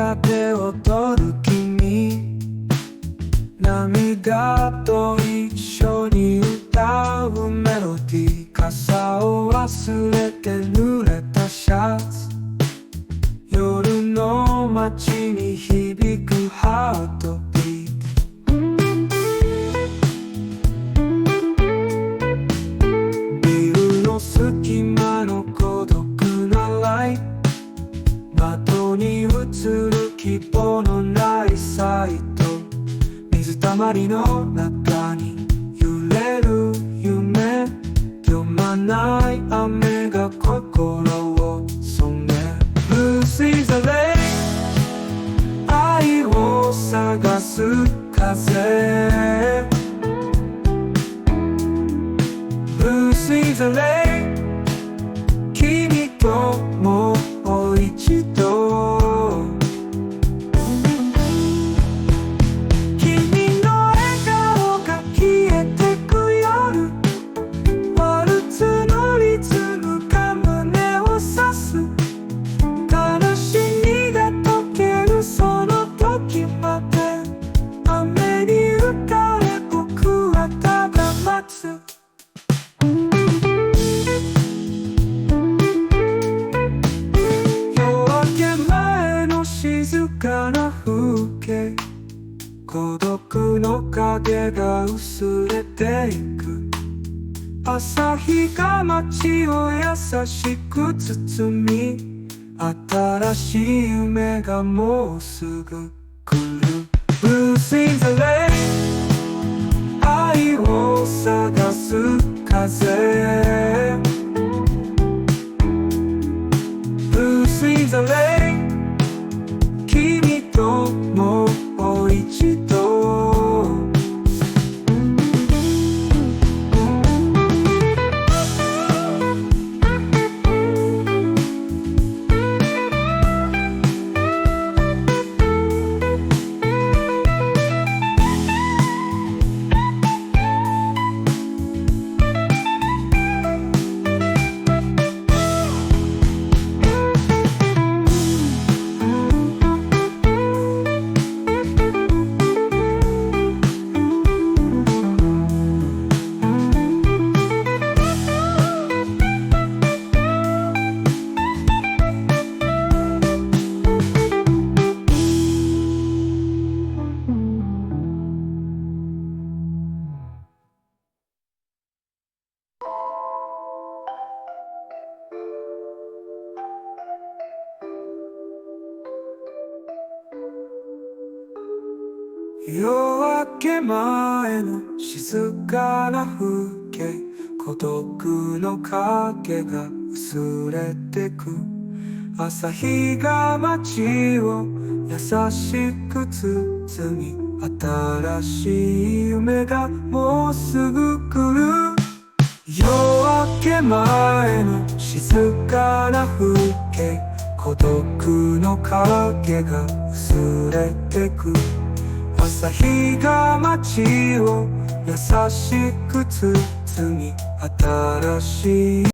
中で踊る君、涙と一緒に歌うメロディー、傘を忘れて濡れたシャツ、夜の街に響くハートビート、ビルの隙間の孤独なライト、窓に映る希望のないサイト、水たまりの中に揺れる夢、止まない雨が心を染める。 BluesIn the Rain、 愛を探す風。 BluesIn the Rain、 君ともう一度、君の笑顔が消えてく夜、ワルツのリズムが胸を刺す、悲しみが溶けるその時まで、雨に打たれ僕はただ待つ。静かな風景、孤独の影が薄れていく、朝日が街を優しく包み、新しい夢がもうすぐ来る。 BluesIn the Rain、 愛を探す風。 BluesIn the Rain、君ともう一度。夜明け前の静かな風景、孤独の影が薄れてく、朝日が街を優しく包み、新しい夢がもうすぐ来る。夜明け前の静かな風景、孤独の影が薄れてく、朝日が街を優しく包み、新しい